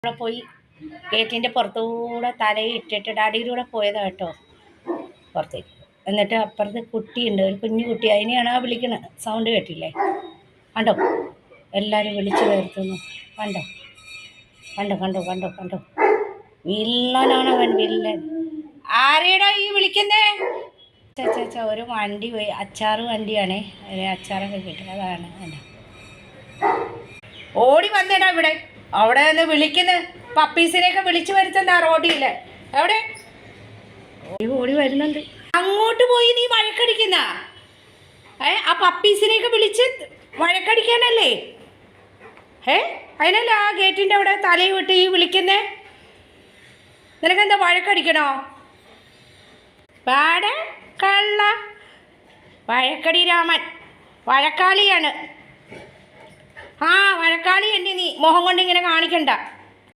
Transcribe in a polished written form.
അവിടെ പോയി ഗേറ്റിൻ്റെ പുറത്തുകൂടെ തലയിട്ടിട്ട് ഡാഡിയിലൂടെ പോയതാ കേട്ടോ പുറത്തേക്ക്. എന്നിട്ട് അപ്പുറത്ത് കുട്ടിയുണ്ട്, ഒരു കുഞ്ഞു കുട്ടി, അതിനെയാണ് വിളിക്കുന്നത്. സൗണ്ട് കേട്ടില്ലേ? കണ്ടോ? എല്ലാവരും വിളിച്ചു വരുത്തുന്നു. കണ്ടോ കണ്ടോ കണ്ടോ കണ്ടോ കണ്ടോ? വില്ലനാണ് അവൻ, വില്ലൻ. ആരെടാ ഈ വിളിക്കുന്നേ? ചാ ഒരു വണ്ടി പോയി, അച്ചാറ് വണ്ടിയാണേ. അച്ചാറൊക്കെ കിട്ടും, അതാണ്. കണ്ടോ? ഓടി വന്നേടാ ഇവിടെ, അവിടെ നിന്ന് വിളിക്കുന്ന പപ്പീസിനെയൊക്കെ വിളിച്ചു വരുത്തുന്ന റോഡിൽ. എവിടെ ഓടി വരുന്നുണ്ട്. അങ്ങോട്ട് പോയി നീ വഴക്കടിക്കുന്ന ആ പപ്പീസിനെയൊക്കെ വിളിച്ച് വഴക്കടിക്കാനല്ലേ? അതിനല്ല ആ ഗേറ്റിൻ്റെ അവിടെ തലയിൽ വിട്ട് ഈ വിളിക്കുന്നേ. നിനക്കെന്താ വഴക്കടിക്കണോ? പാടെ കള്ള വഴക്കടി രാമൻ, വഴക്കാളിയാണ്. വഴക്കാളി എന്നെ നീ മുഖം കൊണ്ട് ഇങ്ങനെ കാണിക്കണ്ട.